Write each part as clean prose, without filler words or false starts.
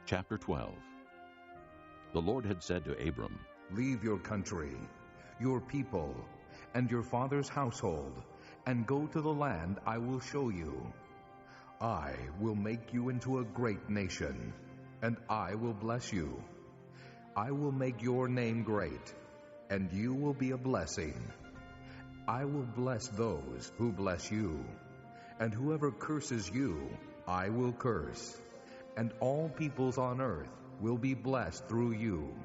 Chapter 12. The Lord had said to Abram, "Leave your country, your people, and your father's household, and go to the land I will show you. I will make you into a great nation, and I will bless you. I will make your name great, and you will be a blessing. I will bless those who bless you, and whoever curses you, I will curse. And all peoples on earth will be blessed through you."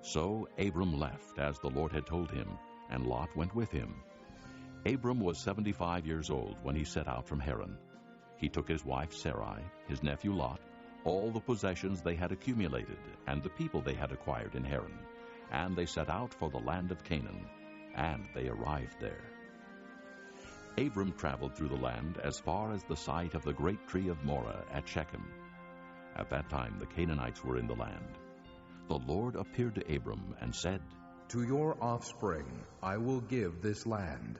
So Abram left, as the Lord had told him, and Lot went with him. Abram was 75 years old when he set out from Haran. He took his wife Sarai, his nephew Lot, all the possessions they had accumulated, and the people they had acquired in Haran, and they set out for the land of Canaan, and they arrived there. Abram traveled through the land as far as the site of the great tree of Moreh at Shechem. At that time the Canaanites were in the land. The Lord appeared to Abram and said, "To your offspring I will give this land."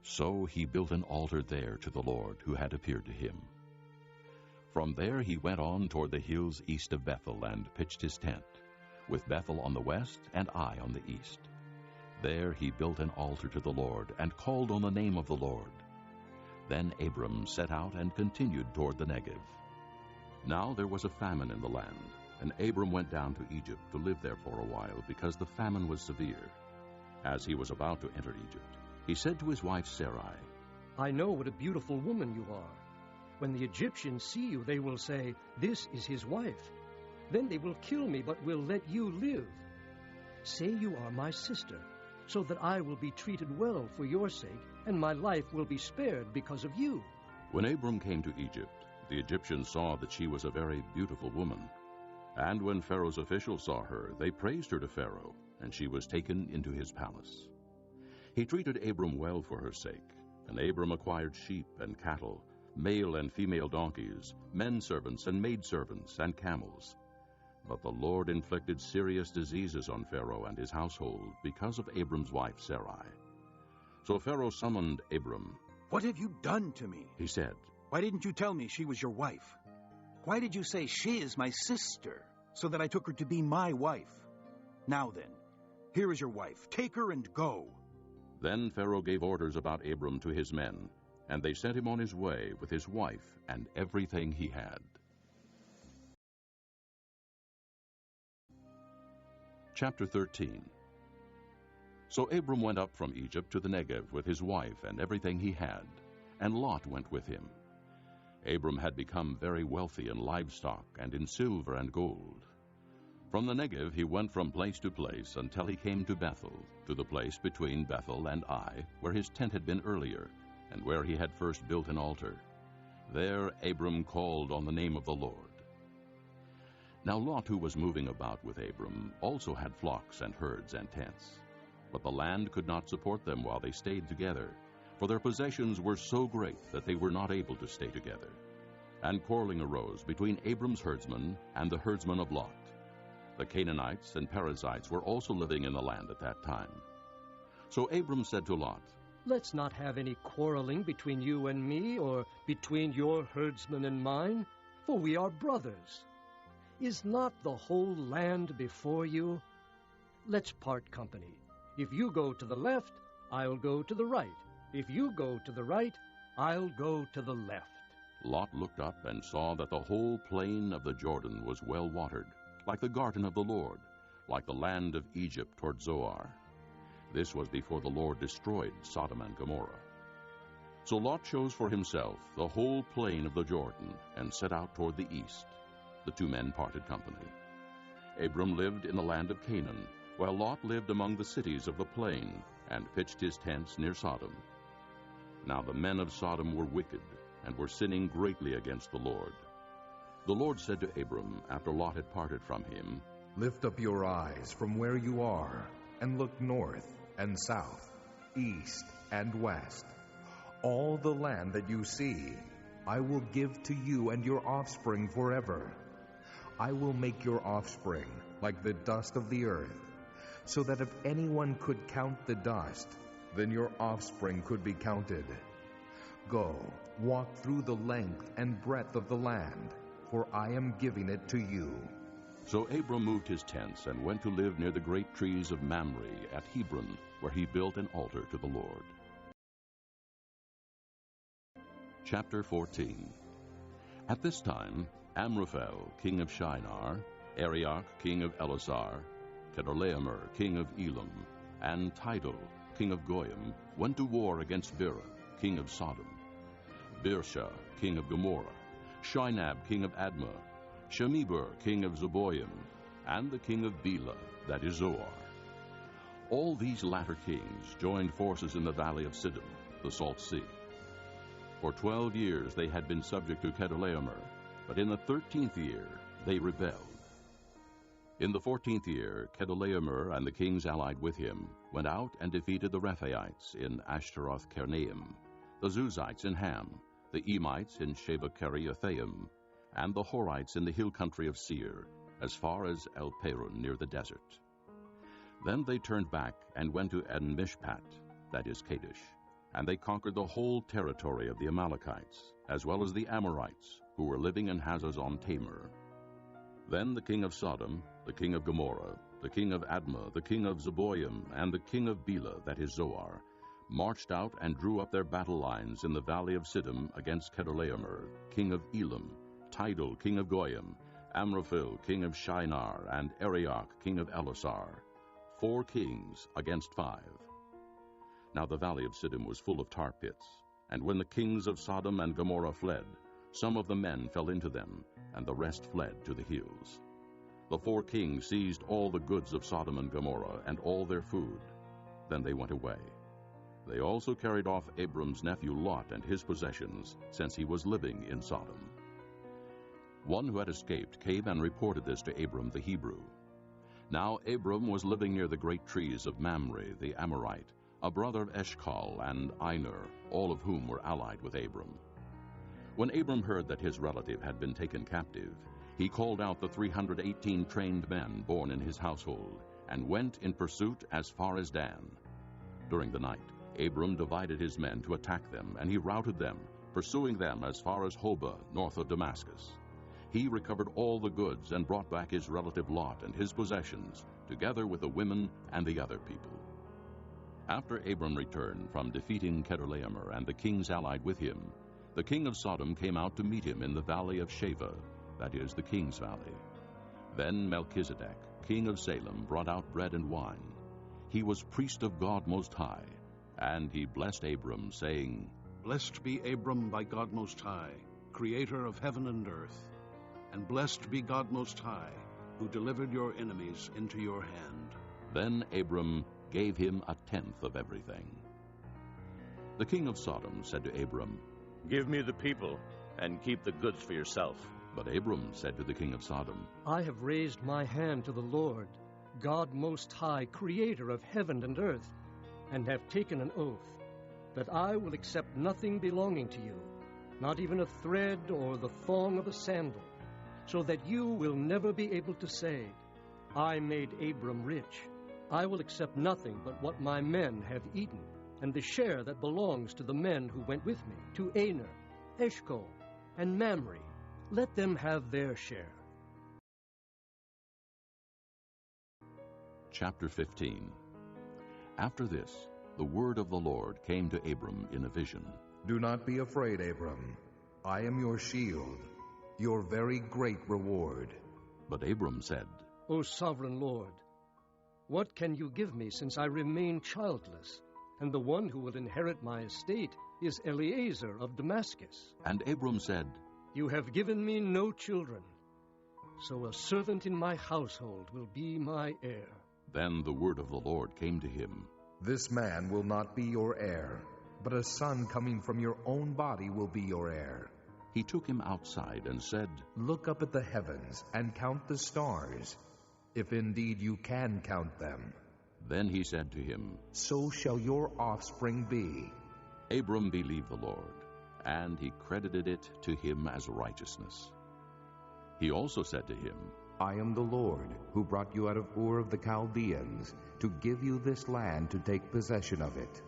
So he built an altar there to the Lord who had appeared to him. From there he went on toward the hills east of Bethel and pitched his tent, with Bethel on the west and Ai on the east. There he built an altar to the Lord and called on the name of the Lord. Then Abram set out and continued toward the Negev. Now there was a famine in the land, and Abram went down to Egypt to live there for a while, because the famine was severe. As he was about to enter Egypt, he said to his wife Sarai, "I know what a beautiful woman you are. When the Egyptians see you, they will say, 'This is his wife.' Then they will kill me, but will let you live. Say you are my sister, so that I will be treated well for your sake, and my life will be spared because of you." When Abram came to Egypt, the Egyptians saw that she was a very beautiful woman. And when Pharaoh's officials saw her, they praised her to Pharaoh, and she was taken into his palace. He treated Abram well for her sake, and Abram acquired sheep and cattle, male and female donkeys, men servants and maidservants, and camels. But the Lord inflicted serious diseases on Pharaoh and his household because of Abram's wife Sarai. So Pharaoh summoned Abram. "What have you done to me?" he said. "Why didn't you tell me she was your wife? Why did you say she is my sister, so that I took her to be my wife? Now then, here is your wife. Take her and go." Then Pharaoh gave orders about Abram to his men, and they sent him on his way with his wife and everything he had. Chapter 13. So Abram went up from Egypt to the Negev with his wife and everything he had, and Lot went with him. Abram had become very wealthy in livestock and in silver and gold. From the Negev he went from place to place until he came to Bethel, to the place between Bethel and Ai, where his tent had been earlier, and where he had first built an altar. There Abram called on the name of the Lord. Now Lot, who was moving about with Abram, also had flocks and herds and tents. But the land could not support them while they stayed together, for their possessions were so great that they were not able to stay together. And quarreling arose between Abram's herdsmen and the herdsmen of Lot. The Canaanites and Perizzites were also living in the land at that time. So Abram said to Lot, "Let's not have any quarreling between you and me, or between your herdsmen and mine, for we are brothers. Is not the whole land before you? Let's part company. If you go to the left, I'll go to the right. If you go to the right, I'll go to the left." Lot looked up and saw that the whole plain of the Jordan was well watered, like the garden of the Lord, like the land of Egypt toward Zoar. This was before the Lord destroyed Sodom and Gomorrah. So Lot chose for himself the whole plain of the Jordan and set out toward the east. The two men parted company. Abram lived in the land of Canaan, while Lot lived among the cities of the plain and pitched his tents near Sodom. Now the men of Sodom were wicked and were sinning greatly against the Lord. The Lord said to Abram, after Lot had parted from him, "Lift up your eyes from where you are, and look north and south, east and west. All the land that you see, I will give to you and your offspring forever. I will make your offspring like the dust of the earth, so that if anyone could count the dust, then your offspring could be counted. Go, walk through the length and breadth of the land, for I am giving it to you. So Abram moved his tents and went to live near the great trees of Mamre at Hebron, where he built an altar to the Lord. Chapter 14. At this time, Amraphel, king of Shinar, Arioch, king of Elasar, Kedorlaomer, king of Elam, and Tidal, king of Goyim, went to war against Bera, king of Sodom, Birsha, king of Gomorrah, Shinab, king of Admah, Shemeber, king of Zeboim, and the king of Bela, that is Zoar. All these latter kings joined forces in the valley of Siddim, the Salt Sea. For 12 years they had been subject to Kedorlaomer, but in the 13th year they rebelled. In the 14th year, Kedorlaomer and the kings allied with him went out and defeated the Rephaites in Ashtaroth-Karnaim, the Zuzites in Ham, the Emites in Sheba-Kiriathaim, and the Horites in the hill country of Seir, as far as El-Paran near the desert. Then they turned back and went to En-Mishpat, that is Kadesh, and they conquered the whole territory of the Amalekites, as well as the Amorites, who were living in Hazazon-Tamar. Then the king of Sodom, the king of Gomorrah, the king of Admah, the king of Zeboim, and the king of Bela, that is Zoar, marched out and drew up their battle lines in the valley of Siddim against Kedorlaomer, king of Elam, Tidal, king of Goyim, Amraphel, king of Shinar, and Arioch, king of Elasar, 4 kings against 5. Now the valley of Siddim was full of tar pits, and when the kings of Sodom and Gomorrah fled, some of the men fell into them, and the rest fled to the hills. The 4 kings seized all the goods of Sodom and Gomorrah and all their food. Then they went away. They also carried off Abram's nephew Lot and his possessions, since he was living in Sodom. One who had escaped came and reported this to Abram the Hebrew. Now Abram was living near the great trees of Mamre the Amorite, a brother of Eshcol and Aner, all of whom were allied with Abram. When Abram heard that his relative had been taken captive, he called out the 318 trained men born in his household, and went in pursuit as far as Dan. During the night, Abram divided his men to attack them, and he routed them, pursuing them as far as Hobah, north of Damascus. He recovered all the goods and brought back his relative Lot and his possessions, together with the women and the other people. After Abram returned from defeating Kedorlaomer and the kings allied with him, the king of Sodom came out to meet him in the valley of Sheva, that is, the king's valley. Then Melchizedek, king of Salem, brought out bread and wine. He was priest of God Most High, and he blessed Abram, saying, Blessed be Abram by God Most High, creator of heaven and earth, and blessed be God Most High, who delivered your enemies into your hand. Then Abram gave him 1/10 of everything. The king of Sodom said to Abram, Give me the people, and keep the goods for yourself. But Abram said to the king of Sodom, I have raised my hand to the Lord, God Most High, creator of heaven and earth, and have taken an oath that I will accept nothing belonging to you, not even a thread or the thong of a sandal, so that you will never be able to say, I made Abram rich. I will accept nothing but what my men have eaten, and the share that belongs to the men who went with me, to Aner, Eshcol, and Mamre. Let them have their share. Chapter 15. After this, the word of the Lord came to Abram in a vision. Do not be afraid, Abram. I am your shield, your very great reward. But Abram said, O sovereign Lord, what can you give me since I remain childless, and the one who will inherit my estate is Eliezer of Damascus? And Abram said, You have given me no children, so a servant in my household will be my heir. Then the word of the Lord came to him. This man will not be your heir, but a son coming from your own body will be your heir. He took him outside and said, Look up at the heavens and count the stars, if indeed you can count them. Then he said to him, So shall your offspring be. Abram believed the Lord, and he credited it to him as righteousness. He also said to him, I am the Lord, who brought you out of Ur of the Chaldeans, to give you this land to take possession of it.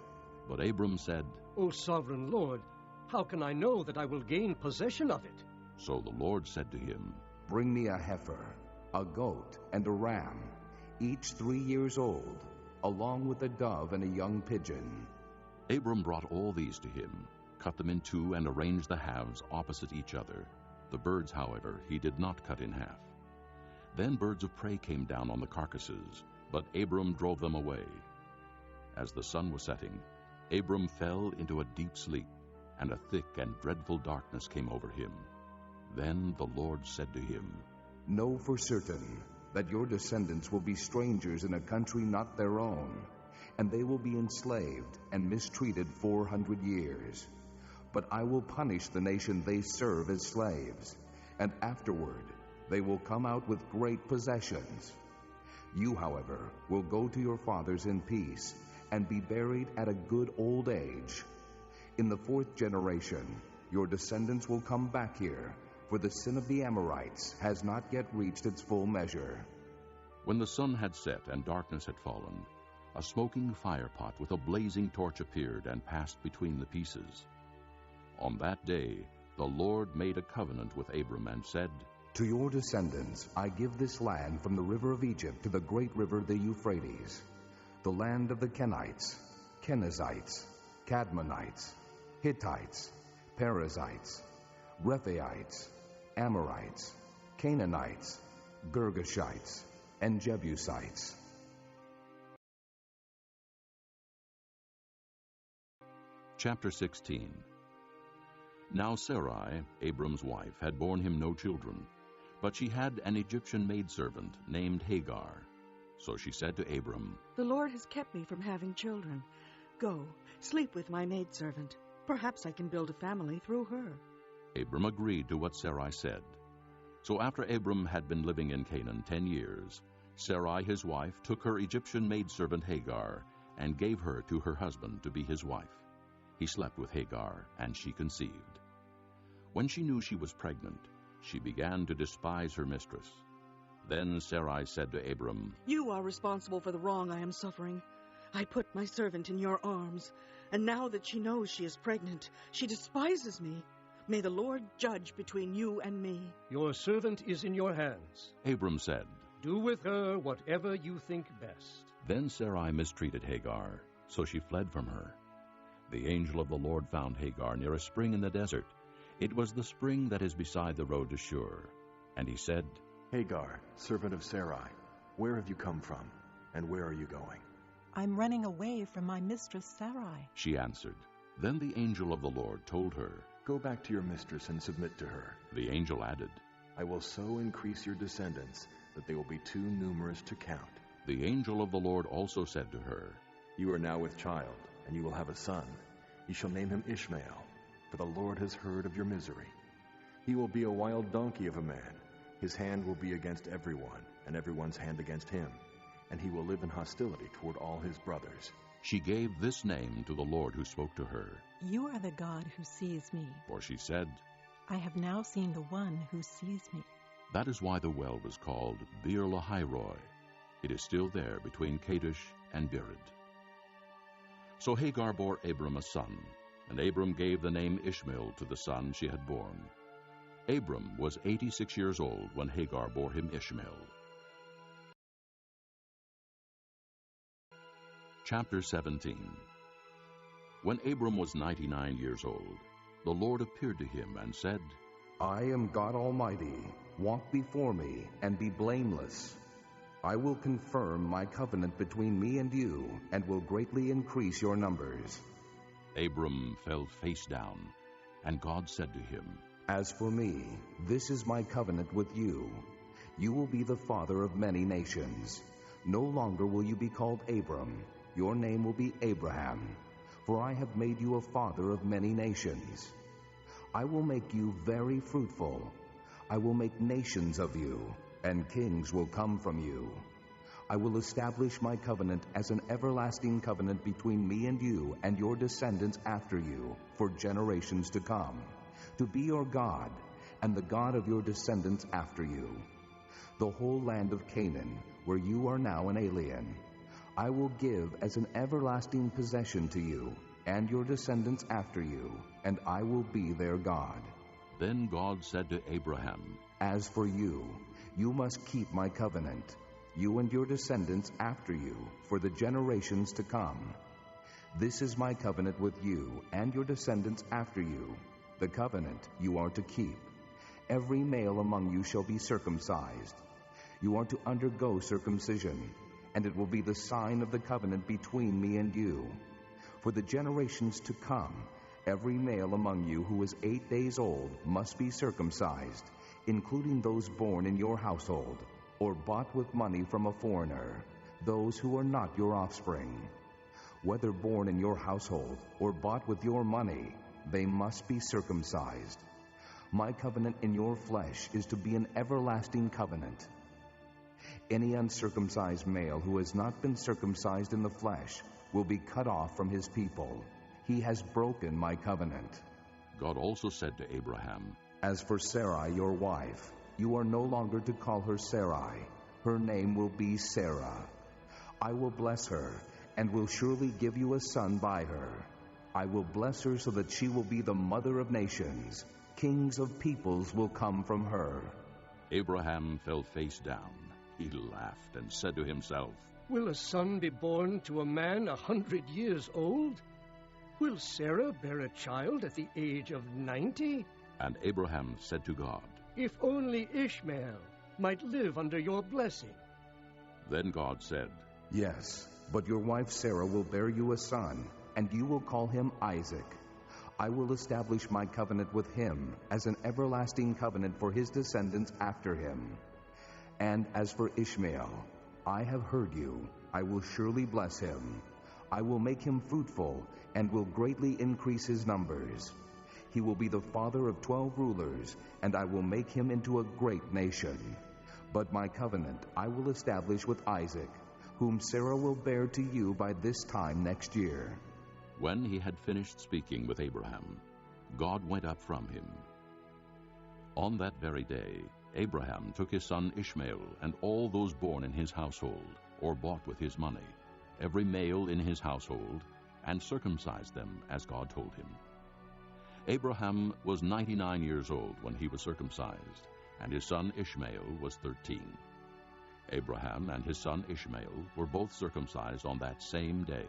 But Abram said, O sovereign Lord, how can I know that I will gain possession of it? So the Lord said to him, Bring me a heifer, a goat, and a ram, each 3 years old, along with a dove and a young pigeon. Abram brought all these to him, cut them in two, and arranged the halves opposite each other. The birds, however, he did not cut in half. Then birds of prey came down on the carcasses, but Abram drove them away. As the sun was setting, Abram fell into a deep sleep, and a thick and dreadful darkness came over him. Then the Lord said to him, Know for certain that your descendants will be strangers in a country not their own, and they will be enslaved and mistreated 400 years. But I will punish the nation they serve as slaves, and afterward they will come out with great possessions. You, however, will go to your fathers in peace and be buried at a good old age. In the 4th generation, your descendants will come back here, for the sin of the Amorites has not yet reached its full measure. When the sun had set and darkness had fallen, a smoking firepot with a blazing torch appeared and passed between the pieces. On that day, the Lord made a covenant with Abram and said, To your descendants I give this land from the river of Egypt to the great river the Euphrates, the land of the Kenites, Kenizzites, Cadmonites, Hittites, Perizzites, Rephaites, Amorites, Canaanites, Girgashites, and Jebusites. Chapter 16. Now Sarai, Abram's wife, had borne him no children, but she had an Egyptian maidservant named Hagar. So she said to Abram, The Lord has kept me from having children. Go, sleep with my maidservant. Perhaps I can build a family through her. Abram agreed to what Sarai said. So after Abram had been living in Canaan 10 years, Sarai his wife took her Egyptian maidservant Hagar and gave her to her husband to be his wife. He slept with Hagar, and she conceived. When she knew she was pregnant, she began to despise her mistress. Then Sarai said to Abram, You are responsible for the wrong I am suffering. I put my servant in your arms, and now that she knows she is pregnant, she despises me. May the Lord judge between you and me. Your servant is in your hands. Abram said, Do with her whatever you think best. Then Sarai mistreated Hagar, so she fled from her. The angel of the Lord found Hagar near a spring in the desert. It was the spring that is beside the road to Shur. And he said, Hagar, servant of Sarai, where have you come from, and where are you going? I'm running away from my mistress Sarai. She answered. Then the angel of the Lord told her, Go back to your mistress and submit to her. The angel added, I will so increase your descendants that they will be too numerous to count. The angel of the Lord also said to her, You are now with child, and you will have a son. You shall name him Ishmael, for the Lord has heard of your misery. He will be a wild donkey of a man. His hand will be against everyone, and everyone's hand against him, and he will live in hostility toward all his brothers. She gave this name to the Lord who spoke to her. You are the God who sees me. For she said, I have now seen the one who sees me. That is why the well was called Beer Lahairoi. It is still there between Kadesh and Bered. So Hagar bore Abram a son, and Abram gave the name Ishmael to the son she had borne. Abram was 86 years old when Hagar bore him Ishmael. Chapter 17. When Abram was 99 years old, the Lord appeared to him and said, I am God Almighty. Walk before me and be blameless. I will confirm my covenant between me and you, and will greatly increase your numbers. Abram fell face down, and God said to him, As for me, this is my covenant with you. You will be the father of many nations. No longer will you be called Abram. Your name will be Abraham, for I have made you a father of many nations. I will make you very fruitful. I will make nations of you, and kings will come from you. I will establish my covenant as an everlasting covenant between me and you and your descendants after you for generations to come, to be your God and the God of your descendants after you. The whole land of Canaan, where you are now an alien, I will give as an everlasting possession to you, and your descendants after you, and I will be their God. Then God said to Abraham, As for you, you must keep my covenant, you and your descendants after you, for the generations to come. This is my covenant with you and your descendants after you, the covenant you are to keep. Every male among you shall be circumcised. You are to undergo circumcision, and it will be the sign of the covenant between me and you. For the generations to come, every male among you who is 8 days old must be circumcised, including those born in your household, or bought with money from a foreigner, those who are not your offspring. Whether born in your household or bought with your money, they must be circumcised. My covenant in your flesh is to be an everlasting covenant. Any uncircumcised male who has not been circumcised in the flesh will be cut off from his people. He has broken my covenant. God also said to Abraham, As for Sarai, your wife, you are no longer to call her Sarai. Her name will be Sarah. I will bless her, and will surely give you a son by her. I will bless her so that she will be the mother of nations. Kings of peoples will come from her. Abraham fell face down. He laughed and said to himself, Will a son be born to a man 100 years old? Will Sarah bear a child at the age of 90? And Abraham said to God, If only Ishmael might live under your blessing. Then God said, Yes, but your wife Sarah will bear you a son, and you will call him Isaac. I will establish my covenant with him as an everlasting covenant for his descendants after him. And as for Ishmael, I have heard you. I will surely bless him. I will make him fruitful and will greatly increase his numbers. He will be the father of 12 rulers, and I will make him into a great nation. But my covenant I will establish with Isaac, whom Sarah will bear to you by this time next year. When he had finished speaking with Abraham, God went up from him. On that very day, Abraham took his son Ishmael and all those born in his household, or bought with his money, every male in his household, and circumcised them as God told him. Abraham was 99 years old when he was circumcised, and his son Ishmael was 13. Abraham and his son Ishmael were both circumcised on that same day,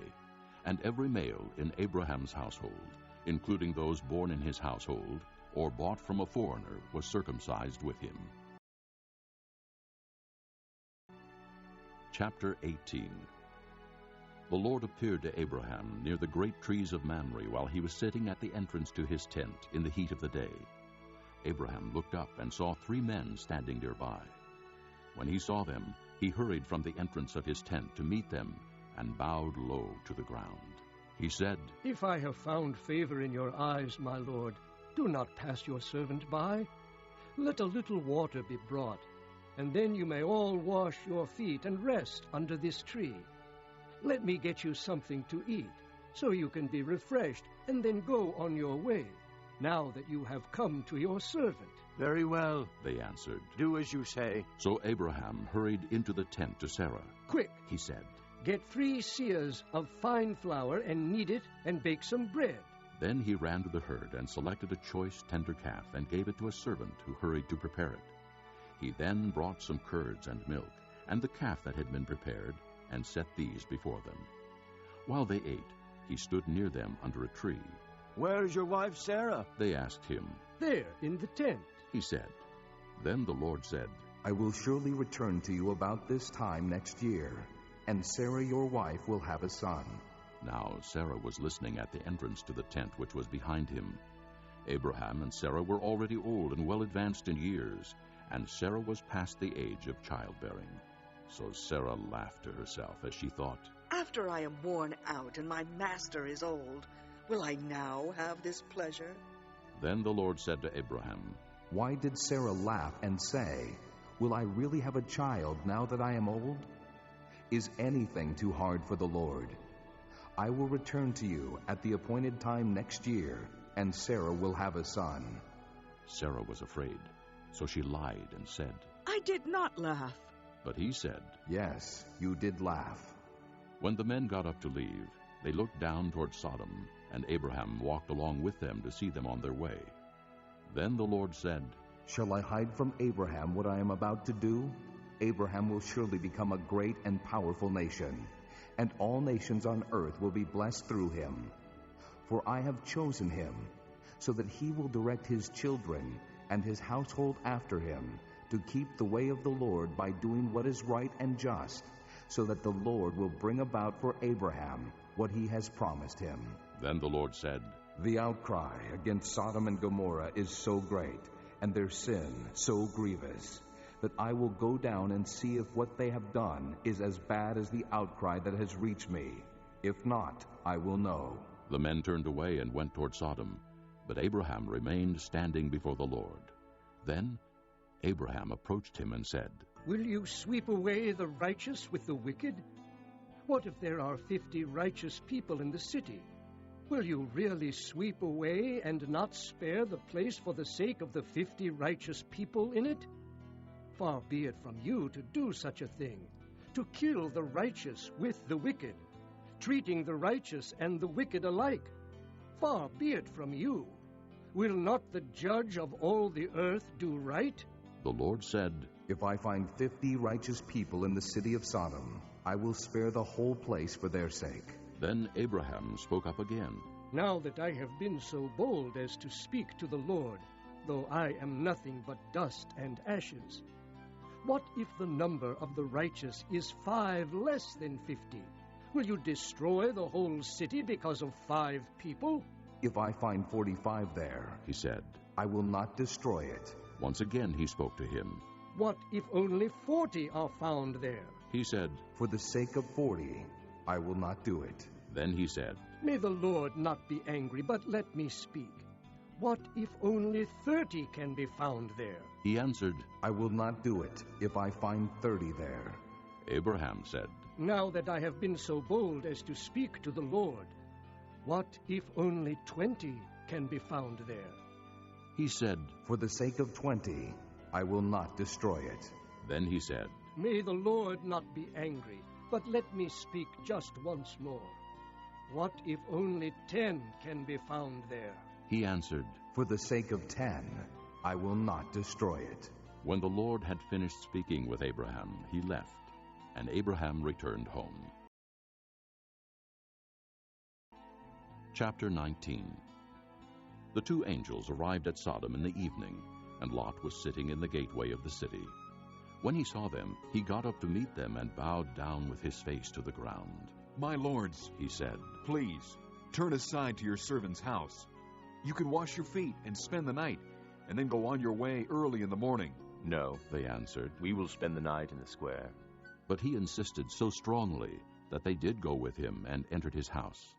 and every male in Abraham's household, including those born in his household, or bought from a foreigner, was circumcised with him. Chapter 18. The Lord appeared to Abraham near the great trees of Mamre while he was sitting at the entrance to his tent in the heat of the day. Abraham looked up and saw 3 men standing nearby. When he saw them, he hurried from the entrance of his tent to meet them and bowed low to the ground. He said, If I have found favor in your eyes, my lord, do not pass your servant by. Let a little water be brought, and then you may all wash your feet and rest under this tree. Let me get you something to eat, so you can be refreshed, and then go on your way, now that you have come to your servant. Very well, they answered. do as you say. So Abraham hurried into the tent to Sarah. Quick, He said, get 3 seahs of fine flour and knead it and bake some bread. Then he ran to the herd and selected a choice tender calf and gave it to a servant who hurried to prepare it. He then brought some curds and milk and the calf that had been prepared and set these before them. While they ate, he stood near them under a tree. Where is your wife Sarah? They asked him. There, in the tent. He said. Then the Lord said, I will surely return to you about this time next year, and Sarah your wife will have a son. Now Sarah was listening at the entrance to the tent which was behind him. Abraham and Sarah were already old and well advanced in years, and Sarah was past the age of childbearing. So Sarah laughed to herself as she thought, After I am worn out and my master is old, will I now have this pleasure? Then the Lord said to Abraham, Why did Sarah laugh and say, Will I really have a child now that I am old? Is anything too hard for the Lord? I will return to you at the appointed time next year, and Sarah will have a son. Sarah was afraid, so she lied and said, I did not laugh. But he said, Yes, you did laugh. When the men got up to leave, they looked down toward Sodom, and Abraham walked along with them to see them on their way. Then the Lord said, Shall I hide from Abraham what I am about to do? Abraham will surely become a great and powerful nation, and all nations on earth will be blessed through him. For I have chosen him, so that he will direct his children and his household after him, to keep the way of the Lord by doing what is right and just, so that the Lord will bring about for Abraham what he has promised him. Then the Lord said, The outcry against Sodom and Gomorrah is so great, and their sin so grievous, that I will go down and see if what they have done is as bad as the outcry that has reached me. If not, I will know. The men turned away and went toward Sodom, but Abraham remained standing before the Lord. Then Abraham approached him and said, Will you sweep away the righteous with the wicked? What if there are 50 righteous people in the city? Will you really sweep away and not spare the place for the sake of the 50 righteous people in it? Far be it from you to do such a thing, to kill the righteous with the wicked, treating the righteous and the wicked alike. Far be it from you. Will not the judge of all the earth do right? The Lord said, If I find 50 righteous people in the city of Sodom, I will spare the whole place for their sake. Then Abraham spoke up again. Now that I have been so bold as to speak to the Lord, though I am nothing but dust and ashes, what if the number of the righteous is 5 less than 50? Will you destroy the whole city because of 5 people? If I find 45 there, he said, I will not destroy it. Once again he spoke to him. What if only 40 are found there? He said, For the sake of 40, I will not do it. Then he said, May the Lord not be angry, but let me speak. What if only 30 can be found there? He answered, I will not do it if I find 30 there. Abraham said, Now that I have been so bold as to speak to the Lord, what if only 20 can be found there? He said, For the sake of 20, I will not destroy it. Then he said, May the Lord not be angry, but let me speak just once more. What if only 10 can be found there? He answered, For the sake of 10, I will not destroy it. When the Lord had finished speaking with Abraham, he left, and Abraham returned home. Chapter 19. The 2 angels arrived at Sodom in the evening, and Lot was sitting in the gateway of the city. When he saw them, he got up to meet them and bowed down with his face to the ground. My lords, He said, please, turn aside to your servant's house. You can wash your feet and spend the night, and then go on your way early in the morning. No, they answered. we will spend the night in the square. But he insisted so strongly that they did go with him and entered his house.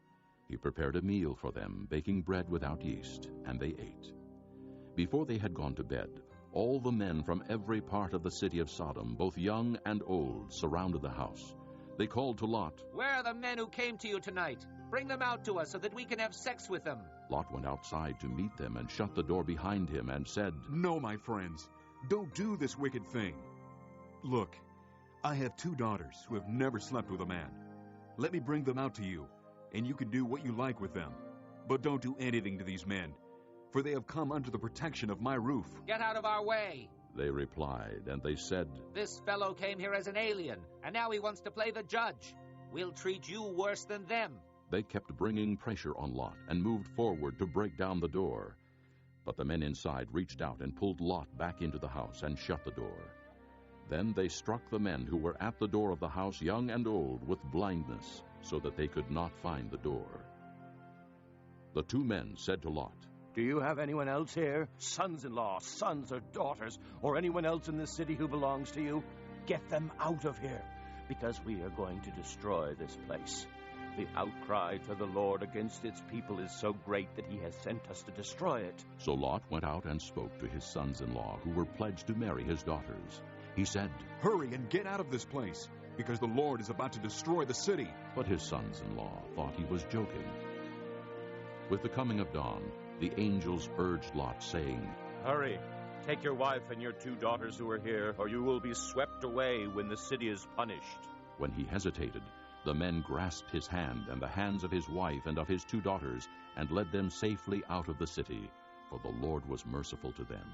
He prepared a meal for them, baking bread without yeast, and they ate. Before they had gone to bed, all the men from every part of the city of Sodom, both young and old, surrounded the house. They called to Lot. Where are the men who came to you tonight? Bring them out to us so that we can have sex with them. Lot went outside to meet them and shut the door behind him and said, No, my friends, don't do this wicked thing. Look, I have 2 daughters who have never slept with a man. Let me bring them out to you, and you can do what you like with them. But don't do anything to these men, for they have come under the protection of my roof. Get out of our way. They replied, and they said, This fellow came here as an alien, and now he wants to play the judge. We'll treat you worse than them. They kept bringing pressure on Lot and moved forward to break down the door. But the men inside reached out and pulled Lot back into the house and shut the door. Then they struck the men who were at the door of the house, young and old, with blindness, so that they could not find the door. The 2 men said to Lot, Do you have anyone else here? Sons-in-law, sons or daughters, or anyone else in the city who belongs to you? Get them out of here, because we are going to destroy this place. The outcry to the Lord against its people is so great that he has sent us to destroy it. So Lot went out and spoke to his sons-in-law, who were pledged to marry his daughters. He said, Hurry and get out of this place, because the Lord is about to destroy the city. But his sons-in-law thought he was joking. With the coming of dawn, the angels urged Lot, saying, Hurry, take your wife and your 2 daughters who are here, or you will be swept away when the city is punished. When he hesitated, The men grasped his hand and the hands of his wife and of his 2 daughters, and led them safely out of the city, for the Lord was merciful to them.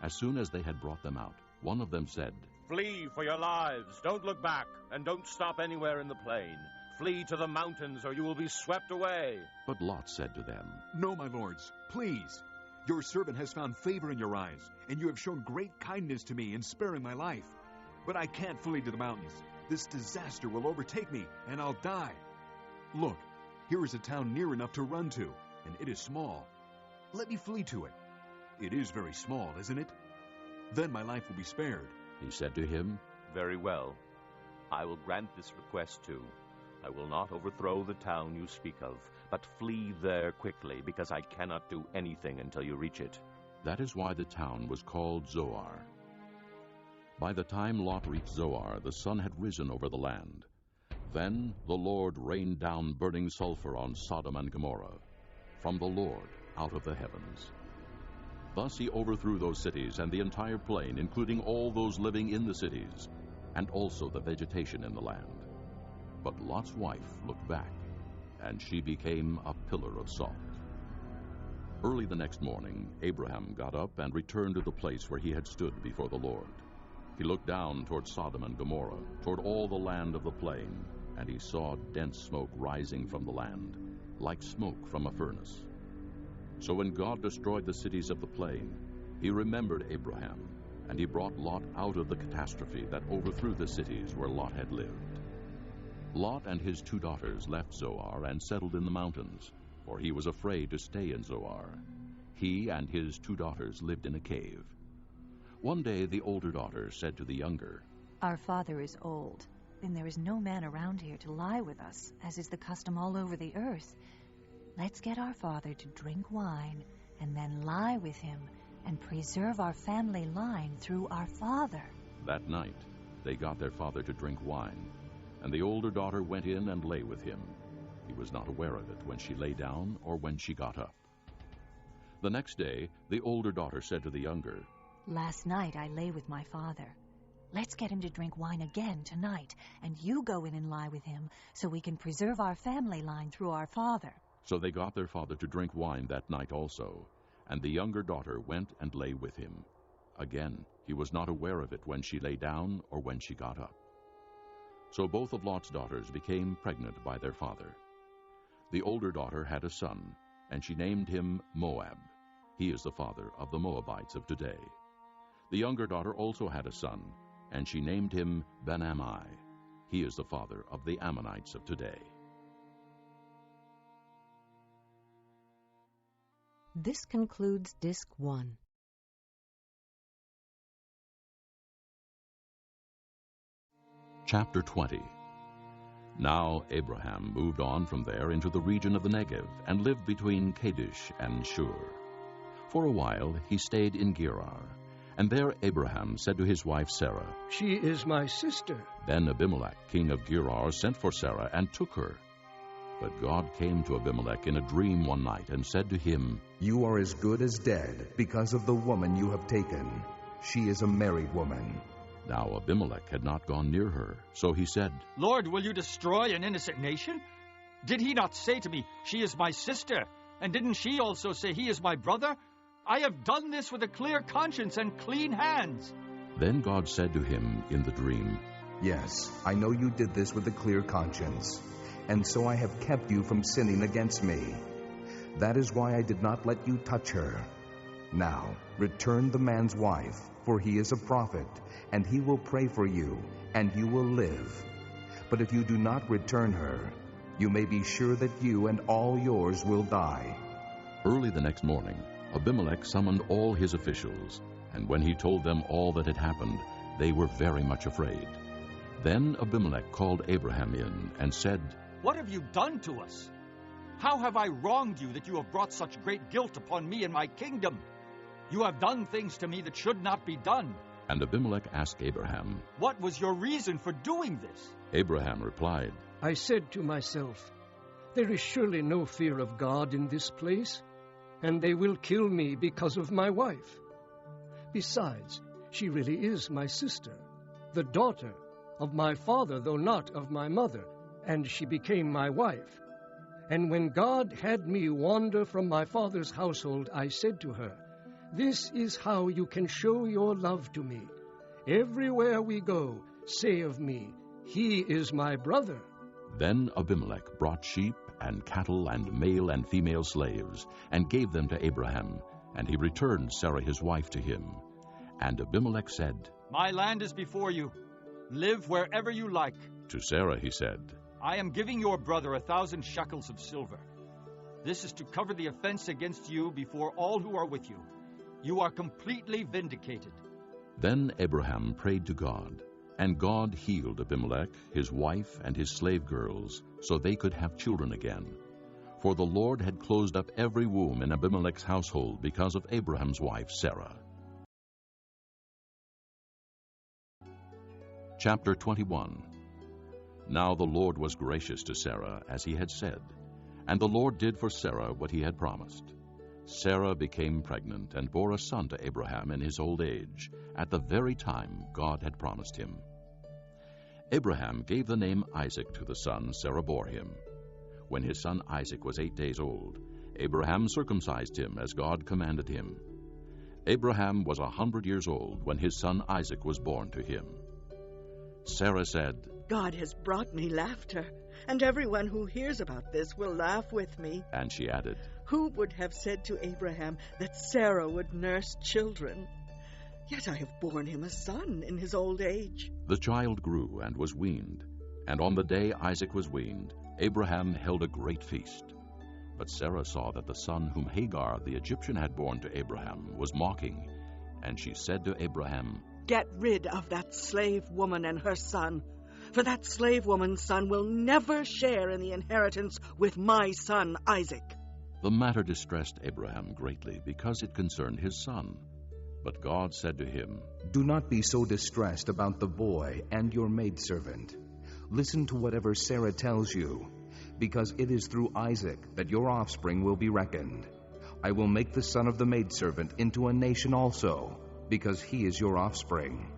As soon as they had brought them out, one of them said, "Flee for your lives. Don't look back, and don't stop anywhere in the plain. Flee to the mountains, or you will be swept away." But Lot said to them, "No, my lords, please. Your servant has found favor in your eyes, and you have shown great kindness to me in sparing my life. But I can't flee to the mountains. This disaster will overtake me, and I'll die. Look, here is a town near enough to run to, and it is small. Let me flee to it. It is very small, isn't it? Then my life will be spared." He said to him, "Very well. I will grant this request too. I will not overthrow the town you speak of, but flee there quickly, because I cannot do anything until you reach it." That is why the town was called Zoar. By the time Lot reached Zoar, the sun had risen over the land. Then the Lord rained down burning sulfur on Sodom and Gomorrah, from the Lord out of the heavens. Thus he overthrew those cities and the entire plain, including all those living in the cities, and also the vegetation in the land. But Lot's wife looked back, and she became a pillar of salt. Early the next morning, Abraham got up and returned to the place where he had stood before the Lord. He looked down toward Sodom and Gomorrah, toward all the land of the plain, and he saw dense smoke rising from the land, like smoke from a furnace. So when God destroyed the cities of the plain, he remembered Abraham, and he brought Lot out of the catastrophe that overthrew the cities where Lot had lived. Lot and his 2 daughters left Zoar and settled in the mountains, for he was afraid to stay in Zoar. He and his 2 daughters lived in a cave. One day the older daughter said to the younger, "Our father is old, and there is no man around here to lie with us, as is the custom all over the earth. Let's get our father to drink wine, and then lie with him, and preserve our family line through our father." That night they got their father to drink wine, and the older daughter went in and lay with him. He was not aware of it when she lay down or when she got up. The next day the older daughter said to the younger, "Last night I lay with my father. Let's get him to drink wine again tonight, and you go in and lie with him, so we can preserve our family line through our father." So they got their father to drink wine that night also, and the younger daughter went and lay with him. Again, he was not aware of it when she lay down or when she got up. So both of Lot's daughters became pregnant by their father. The older daughter had a son, and she named him Moab. He is the father of the Moabites of today. The younger daughter also had a son, and she named him Ben-Ammi. He is the father of the Ammonites of today. This concludes Disc 1. Chapter 20. Now Abraham moved on from there into the region of the Negev and lived between Kadesh and Shur. For a while he stayed in Gerar, and there Abraham said to his wife Sarah, "She is my sister." Then Abimelech, king of Gerar, sent for Sarah and took her. But God came to Abimelech in a dream one night and said to him, "You are as good as dead because of the woman you have taken. She is a married woman." Now Abimelech had not gone near her, so he said, "Lord, will you destroy an innocent nation? Did he not say to me, 'She is my sister'? And didn't she also say, 'He is my brother'? I have done this with a clear conscience and clean hands." Then God said to him in the dream, "Yes, I know you did this with a clear conscience, and so I have kept you from sinning against me. That is why I did not let you touch her. Now, return the man's wife, for he is a prophet, and he will pray for you, and you will live. But if you do not return her, you may be sure that you and all yours will die." Early the next morning, Abimelech summoned all his officials, and when he told them all that had happened, they were very much afraid. Then Abimelech called Abraham in and said, "What have you done to us? How have I wronged you that you have brought such great guilt upon me and my kingdom? You have done things to me that should not be done." And Abimelech asked Abraham, "What was your reason for doing this?" Abraham replied, "I said to myself, there is surely no fear of God in this place, and they will kill me because of my wife. Besides, she really is my sister, the daughter of my father, though not of my mother, and she became my wife. And when God had me wander from my father's household, I said to her, 'This is how you can show your love to me. Everywhere we go, say of me, he is my brother.' Then Abimelech brought sheep and cattle and male and female slaves, and gave them to Abraham, and he returned Sarah his wife to him. And Abimelech said, 'My land is before you. Live wherever you like.' To Sarah he said, 'I am giving your brother 1,000 shekels of silver. This is to cover the offense against you before all who are with you. You are completely vindicated.' Then Abraham prayed to God, and God healed Abimelech, his wife, and his slave girls, so they could have children again. For the Lord had closed up every womb in Abimelech's household because of Abraham's wife Sarah. Chapter 21. Now the Lord was gracious to Sarah, as he had said, and the Lord did for Sarah what he had promised. Sarah became pregnant and bore a son to Abraham in his old age, at the very time God had promised him. Abraham gave the name Isaac to the son Sarah bore him. When his son Isaac was 8 days old, Abraham circumcised him as God commanded him. Abraham was 100 years old when his son Isaac was born to him. Sarah said, "God has brought me laughter, and everyone who hears about this will laugh with me." And she added, "Who would have said to Abraham that Sarah would nurse children? Yet I have borne him a son in his old age." The child grew and was weaned, and on the day Isaac was weaned, Abraham held a great feast. But Sarah saw that the son whom Hagar the Egyptian had borne to Abraham was mocking, and she said to Abraham, "Get rid of that slave woman and her son, for that slave woman's son will never share in the inheritance with my son Isaac." The matter distressed Abraham greatly because it concerned his son. But God said to him, "Do not be so distressed about the boy and your maidservant. Listen to whatever Sarah tells you, because it is through Isaac that your offspring will be reckoned. I will make the son of the maidservant into a nation also, because he is your offspring."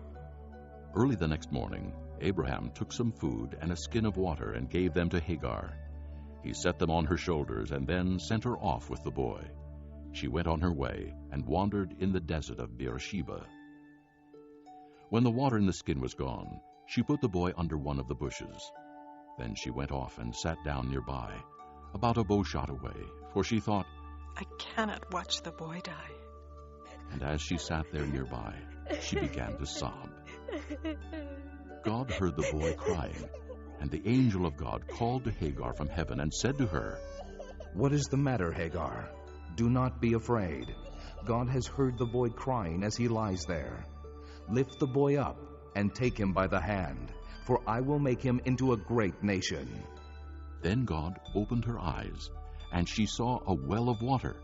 Early the next morning, Abraham took some food and a skin of water and gave them to Hagar. He set them on her shoulders and then sent her off with the boy. She went on her way and wandered in the desert of Beersheba. When the water in the skin was gone, she put the boy under one of the bushes. Then she went off and sat down nearby, about a bow shot away, for she thought, "I cannot watch the boy die." And as she sat there nearby, she began to sob. God heard the boy crying, and the angel of God called to Hagar from heaven and said to her, "What is the matter, Hagar? Do not be afraid. God has heard the boy crying as he lies there. Lift the boy up and take him by the hand, for I will make him into a great nation." Then God opened her eyes, and she saw a well of water.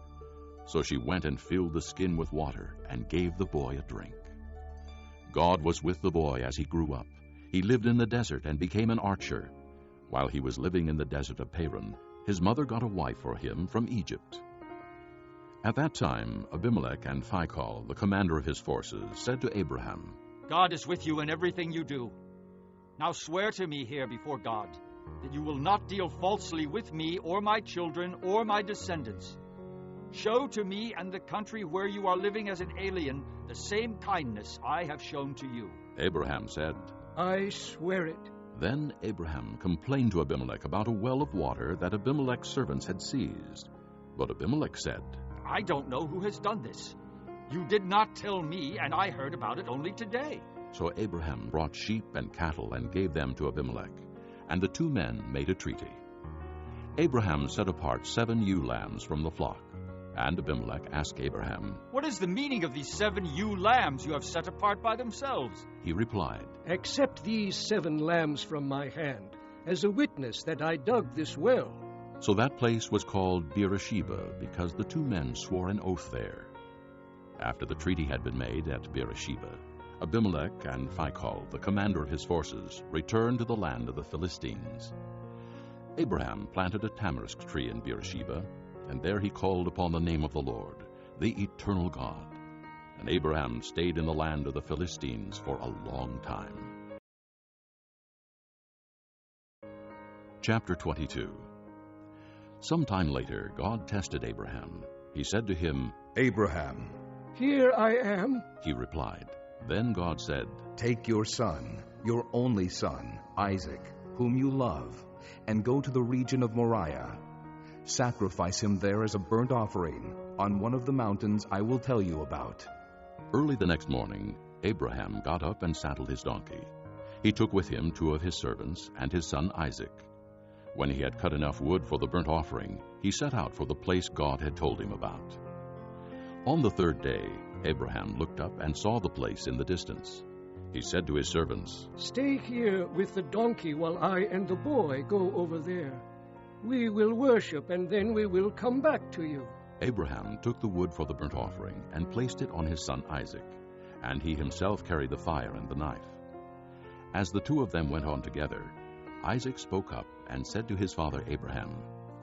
So she went and filled the skin with water and gave the boy a drink. God was with the boy as he grew up. He lived in the desert and became an archer. While he was living in the desert of Paran, his mother got a wife for him from Egypt. At that time, Abimelech and Phicol, the commander of his forces, said to Abraham, "God is with you in everything you do. Now swear to me here before God that you will not deal falsely with me or my children or my descendants. Show to me and the country where you are living as an alien the same kindness I have shown to you." Abraham said, "I swear it." Then Abraham complained to Abimelech about a well of water that Abimelech's servants had seized. But Abimelech said, "I don't know who has done this. You did not tell me, and I heard about it only today." So Abraham brought sheep and cattle and gave them to Abimelech, and the two men made a treaty. Abraham set apart 7 ewe lambs from the flock, and Abimelech asked Abraham, "What is the meaning of these 7 ewe lambs you have set apart by themselves?" He replied, "Accept these 7 lambs from my hand, as a witness that I dug this well." So that place was called Beersheba, because the two men swore an oath there. After the treaty had been made at Beersheba, Abimelech and Phicol, the commander of his forces, returned to the land of the Philistines. Abraham planted a tamarisk tree in Beersheba, and there he called upon the name of the Lord, the eternal God. And Abraham stayed in the land of the Philistines for a long time. Chapter 22. Sometime later, God tested Abraham. He said to him, Abraham. Here I am, he replied. Then God said, Take your son, your only son, Isaac, whom you love, and go to the region of Moriah. Sacrifice him there as a burnt offering on one of the mountains I will tell you about. Early the next morning, Abraham got up and saddled his donkey. He took with him 2 of his servants and his son Isaac. When he had cut enough wood for the burnt offering, he set out for the place God had told him about. On the 3rd day, Abraham looked up and saw the place in the distance. He said to his servants, Stay here with the donkey while I and the boy go over there. We will worship, and then we will come back to you. Abraham took the wood for the burnt offering and placed it on his son Isaac, and he himself carried the fire and the knife. As the 2 of them went on together, Isaac spoke up and said to his father Abraham,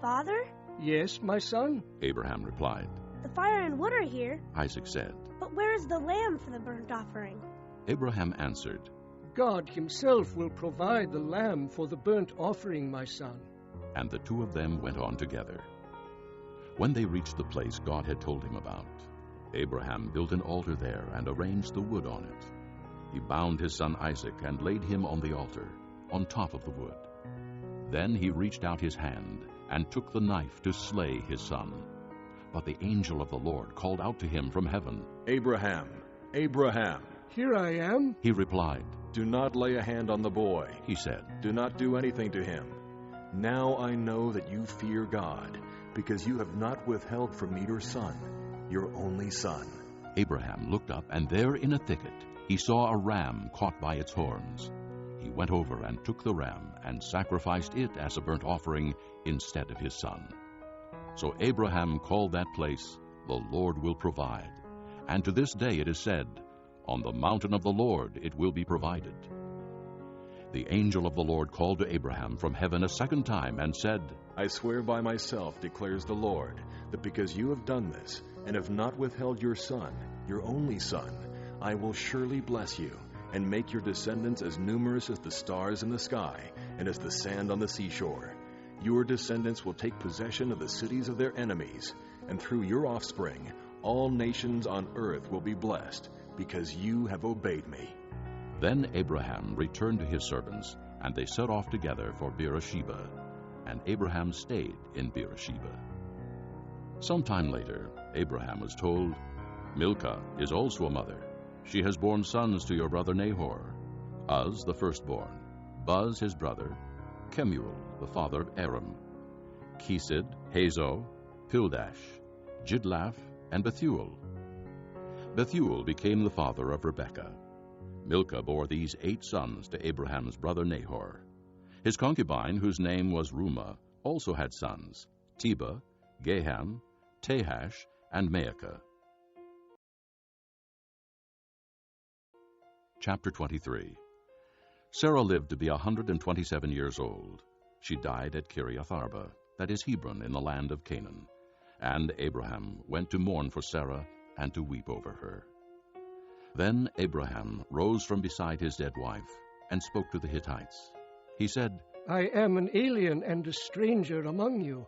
Father? Yes, my son? Abraham replied. The fire and wood are here. Isaac said. But where is the lamb for the burnt offering? Abraham answered, God himself will provide the lamb for the burnt offering, my son. And the 2 of them went on together. When they reached the place God had told him about, Abraham built an altar there and arranged the wood on it. He bound his son Isaac and laid him on the altar, on top of the wood. Then he reached out his hand and took the knife to slay his son. But the angel of the Lord called out to him from heaven, Abraham, Abraham. Here I am, he replied. Do not lay a hand on the boy, he said. Do not do anything to him. Now I know that you fear God, because you have not withheld from me your son, your only son. Abraham looked up, and there in a thicket he saw a ram caught by its horns. He went over and took the ram and sacrificed it as a burnt offering instead of his son. So Abraham called that place, The Lord Will Provide. And to this day it is said, On the mountain of the Lord it will be provided. The angel of the Lord called to Abraham from heaven a 2nd time and said, I swear by myself, declares the Lord, that because you have done this, and have not withheld your son, your only son, I will surely bless you, and make your descendants as numerous as the stars in the sky, and as the sand on the seashore. Your descendants will take possession of the cities of their enemies, and through your offspring, all nations on earth will be blessed, because you have obeyed me. Then Abraham returned to his servants, and they set off together for Beersheba, and Abraham stayed in Beersheba. Sometime later, Abraham was told, Milcah is also a mother. She has borne sons to your brother Nahor, Uz the firstborn, Buz his brother, Kemuel the father of Aram, Kesed, Hazo, Pildash, Jidlaph, and Bethuel. Bethuel became the father of Rebekah. Milcah bore these 8 sons to Abraham's brother Nahor. His concubine, whose name was Rumah, also had sons, Tebah, Gaham, Tahash, and Maacah. Chapter 23. Sarah lived to be 127 years old. She died at Kiriath Arba, that is Hebron, in the land of Canaan. And Abraham went to mourn for Sarah and to weep over her. Then Abraham rose from beside his dead wife and spoke to the Hittites. He said, I am an alien and a stranger among you.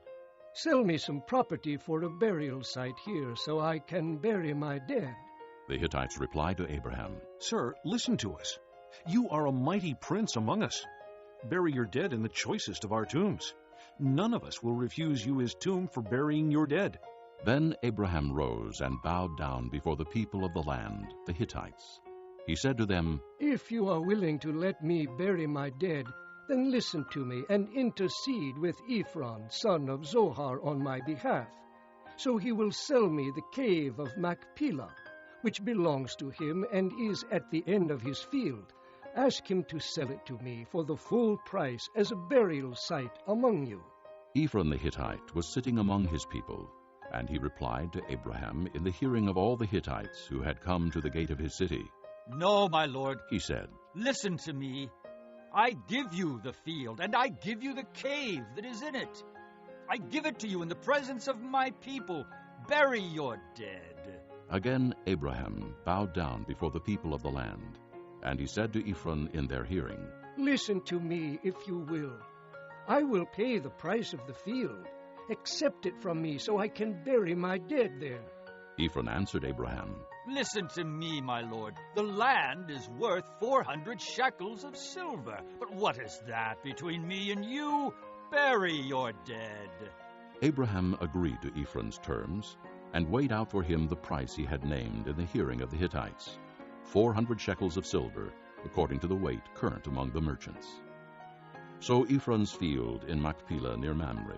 Sell me some property for a burial site here so I can bury my dead. The Hittites replied to Abraham, Sir, listen to us. You are a mighty prince among us. Bury your dead in the choicest of our tombs. None of us will refuse you his tomb for burying your dead. Then Abraham rose and bowed down before the people of the land, the Hittites. He said to them, If you are willing to let me bury my dead, then listen to me and intercede with Ephron, son of Zohar, on my behalf. So he will sell me the cave of Machpelah, which belongs to him and is at the end of his field. Ask him to sell it to me for the full price as a burial site among you. Ephron the Hittite was sitting among his people, and he replied to Abraham in the hearing of all the Hittites who had come to the gate of his city. No, my lord, he said. Listen to me. I give you the field, and I give you the cave that is in it. I give it to you in the presence of my people. Bury your dead. Again Abraham bowed down before the people of the land, and he said to Ephron in their hearing, Listen to me, if you will. I will pay the price of the field. Accept it from me so I can bury my dead there. Ephron answered Abraham, Listen to me, my lord. The land is worth 400 shekels of silver. But what is that between me and you? Bury your dead. Abraham agreed to Ephron's terms and weighed out for him the price he had named in the hearing of the Hittites, 400 shekels of silver, according to the weight current among the merchants. So Ephron's field in Machpelah near Mamre,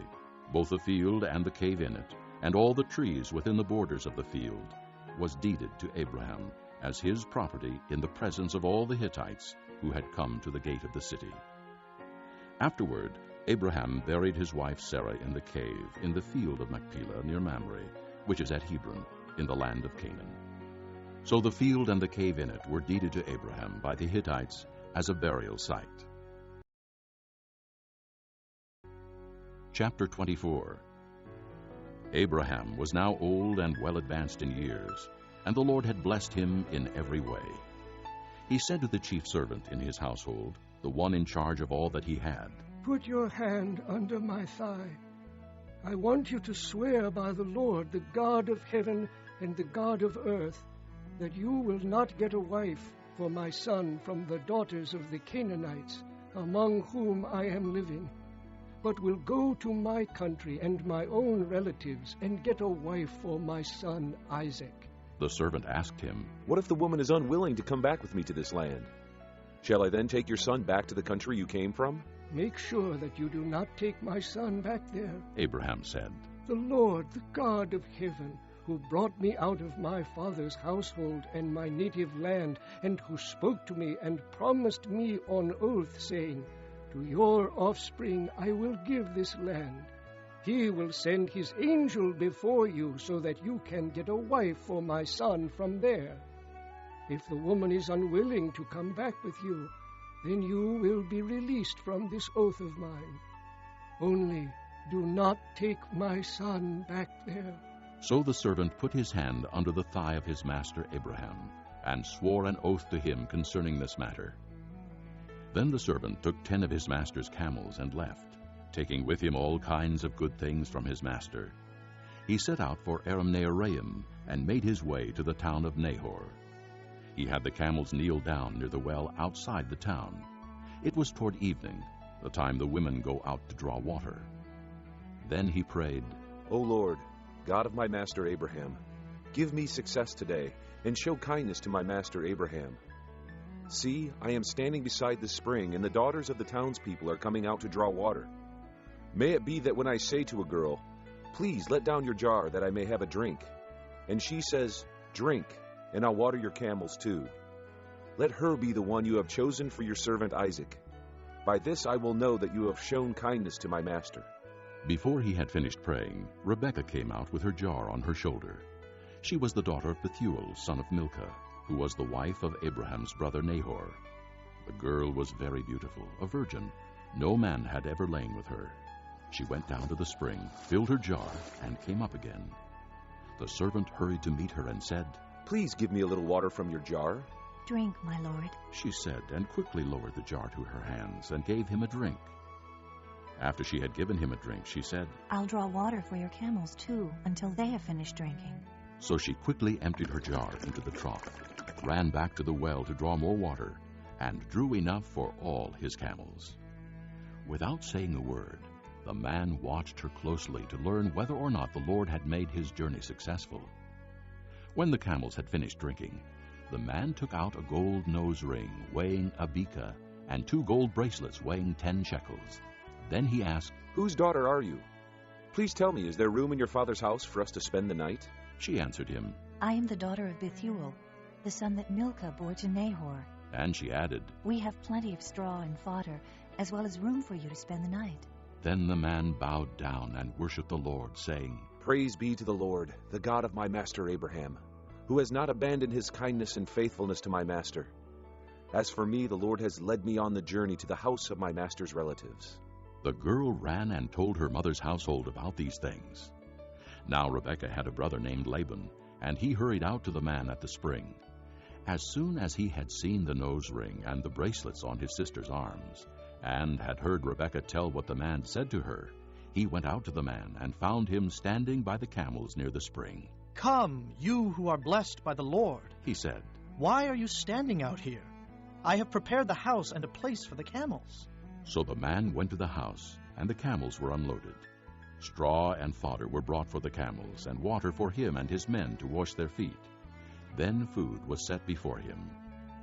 both the field and the cave in it, and all the trees within the borders of the field, was deeded to Abraham as his property in the presence of all the Hittites who had come to the gate of the city. Afterward, Abraham buried his wife Sarah in the cave in the field of Machpelah near Mamre, which is at Hebron, in the land of Canaan. So the field and the cave in it were deeded to Abraham by the Hittites as a burial site. Chapter 24. Abraham was now old and well advanced in years, and the Lord had blessed him in every way. He said to the chief servant in his household, the one in charge of all that he had, Put your hand under my thigh. I want you to swear by the Lord, the God of heaven and the God of earth, that you will not get a wife for my son from the daughters of the Canaanites, among whom I am living, but will go to my country and my own relatives and get a wife for my son Isaac. The servant asked him, What if the woman is unwilling to come back with me to this land? Shall I then take your son back to the country you came from? Make sure that you do not take my son back there. Abraham said, The Lord, the God of heaven, who brought me out of my father's household and my native land, and who spoke to me and promised me on oath, saying, To your offspring I will give this land. He will send his angel before you so that you can get a wife for my son from there. If the woman is unwilling to come back with you, then you will be released from this oath of mine. Only do not take my son back there. So the servant put his hand under the thigh of his master Abraham, and swore an oath to him concerning this matter. Then the servant took 10 of his master's camels and left, taking with him all kinds of good things from his master. He set out for Aram-naharaim, and made his way to the town of Nahor. He had the camels kneel down near the well outside the town. It was toward evening, the time the women go out to draw water. Then he prayed, O Lord, God of my master Abraham, give me success today, and show kindness to my master Abraham. See, I am standing beside the spring, and the daughters of the townspeople are coming out to draw water. May it be that when I say to a girl, Please let down your jar that I may have a drink, and she says, Drink, and I'll water your camels too. Let her be the one you have chosen for your servant Isaac. By this I will know that you have shown kindness to my master. Before he had finished praying, Rebekah came out with her jar on her shoulder. She was the daughter of Bethuel, son of Milcah, who was the wife of Abraham's brother Nahor. The girl was very beautiful, a virgin. No man had ever lain with her. She went down to the spring, filled her jar, and came up again. The servant hurried to meet her and said, Please give me a little water from your jar. Drink, my lord, she said, and quickly lowered the jar to her hands and gave him a drink. After she had given him a drink, she said, I'll draw water for your camels too, until they have finished drinking. So she quickly emptied her jar into the trough, ran back to the well to draw more water, and drew enough for all his camels. Without saying a word, the man watched her closely to learn whether or not the Lord had made his journey successful. When the camels had finished drinking, the man took out a gold nose ring weighing a beka and 2 gold bracelets weighing 10 shekels. Then he asked, Whose daughter are you? Please tell me, is there room in your father's house for us to spend the night? She answered him, I am the daughter of Bethuel, the son that Milcah bore to Nahor. And she added, We have plenty of straw and fodder, as well as room for you to spend the night. Then the man bowed down and worshipped the Lord, saying, Praise be to the Lord, the God of my master Abraham, who has not abandoned his kindness and faithfulness to my master. As for me, the Lord has led me on the journey to the house of my master's relatives. The girl ran and told her mother's household about these things. Now Rebekah had a brother named Laban, and he hurried out to the man at the spring. As soon as he had seen the nose ring and the bracelets on his sister's arms, and had heard Rebekah tell what the man said to her, he went out to the man and found him standing by the camels near the spring. "Come, you who are blessed by the Lord," he said. "Why are you standing out here? I have prepared the house and a place for the camels." So the man went to the house, and the camels were unloaded. Straw and fodder were brought for the camels, and water for him and his men to wash their feet. Then food was set before him.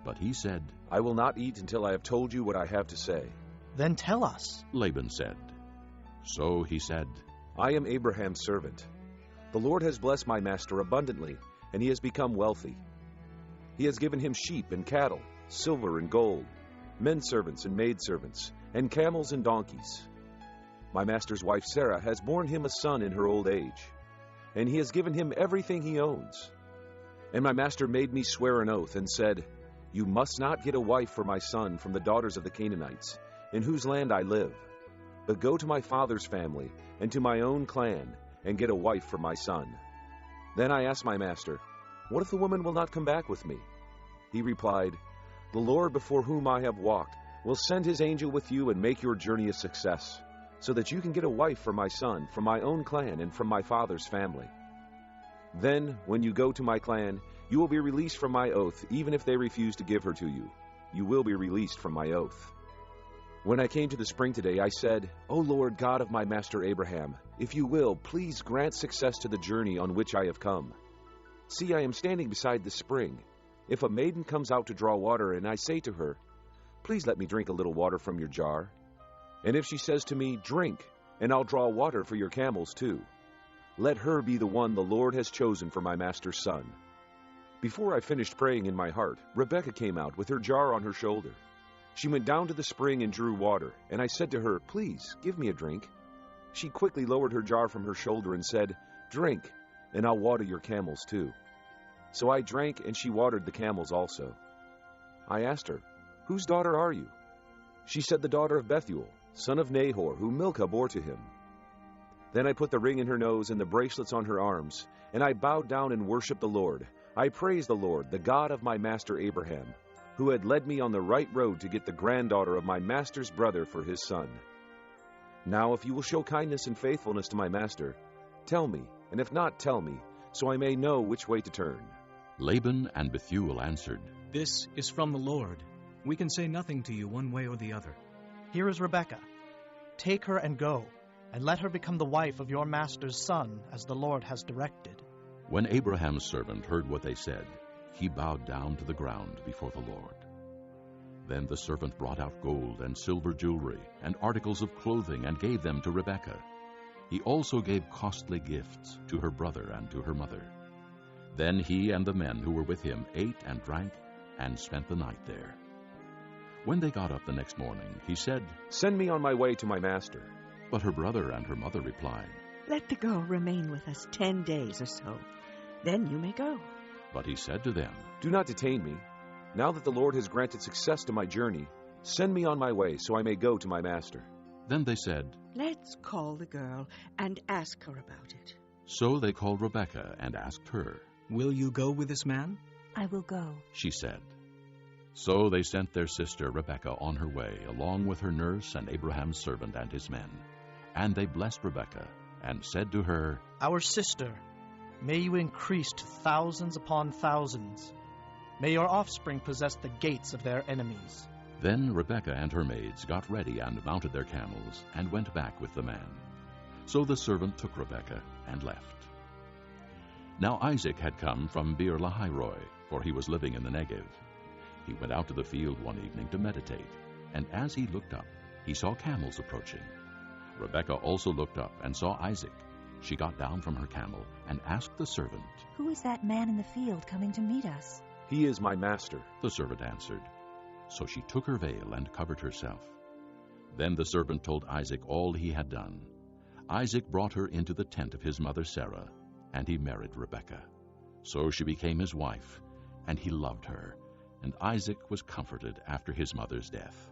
But he said, "I will not eat until I have told you what I have to say." "Then tell us," Laban said. So he said, "I am Abraham's servant. The Lord has blessed my master abundantly, and he has become wealthy. He has given him sheep and cattle, silver and gold, men servants and maidservants, and camels and donkeys. My master's wife Sarah has borne him a son in her old age, and he has given him everything he owns. And my master made me swear an oath and said, 'You must not get a wife for my son from the daughters of the Canaanites, in whose land I live, but go to my father's family and to my own clan and get a wife for my son.' Then I asked my master, 'What if the woman will not come back with me?' He replied, 'The Lord before whom I have walked will send his angel with you and make your journey a success, so that you can get a wife for my son from my own clan and from my father's family. Then, when you go to my clan, you will be released from my oath, even if they refuse to give her to you. You will be released from my oath.' When I came to the spring today, I said, 'O Lord God of my master Abraham, if you will, please grant success to the journey on which I have come. See, I am standing beside the spring. If a maiden comes out to draw water, and I say to her, "Please let me drink a little water from your jar," and if she says to me, "Drink, and I'll draw water for your camels too," let her be the one the Lord has chosen for my master's son." Before I finished praying in my heart, Rebekah came out with her jar on her shoulder. She went down to the spring and drew water, and I said to her, "Please, give me a drink." She quickly lowered her jar from her shoulder and said, "Drink, and I'll water your camels too." So I drank, and she watered the camels also. I asked her, "Whose daughter are you?" She said, "The daughter of Bethuel, son of Nahor, whom Milcah bore to him." Then I put the ring in her nose and the bracelets on her arms, and I bowed down and worshipped the Lord. I praised the Lord, the God of my master Abraham, who had led me on the right road to get the granddaughter of my master's brother for his son. Now, if you will show kindness and faithfulness to my master, tell me, and if not, tell me, so I may know which way to turn." Laban and Bethuel answered, "This is from the Lord. We can say nothing to you one way or the other." "Here is Rebekah. Take her and go, and let her become the wife of your master's son, as the Lord has directed." When Abraham's servant heard what they said, he bowed down to the ground before the Lord. Then the servant brought out gold and silver jewelry and articles of clothing and gave them to Rebekah. He also gave costly gifts to her brother and to her mother. Then he and the men who were with him ate and drank and spent the night there. When they got up the next morning, he said, "Send me on my way to my master." But her brother and her mother replied, "Let the girl remain with us 10 days or so. Then you may go." But he said to them, "Do not detain me. Now that the Lord has granted success to my journey, send me on my way so I may go to my master." Then they said, "Let's call the girl and ask her about it." So they called Rebekah and asked her. "Will you go with this man?" "I will go," she said. So they sent their sister Rebekah on her way, along with her nurse and Abraham's servant and his men. And they blessed Rebekah and said to her, "Our sister, may you increase to thousands upon thousands. May your offspring possess the gates of their enemies." Then Rebekah and her maids got ready and mounted their camels and went back with the man. So the servant took Rebekah and left. Now Isaac had come from Beer-lahai-roi, for he was living in the Negev. He went out to the field one evening to meditate, and as he looked up, he saw camels approaching. Rebekah also looked up and saw Isaac. She got down from her camel and asked the servant, "Who is that man in the field coming to meet us?" "He is my master," the servant answered. So she took her veil and covered herself. Then the servant told Isaac all he had done. Isaac brought her into the tent of his mother Sarah, and he married Rebekah. So she became his wife, and he loved her, and Isaac was comforted after his mother's death.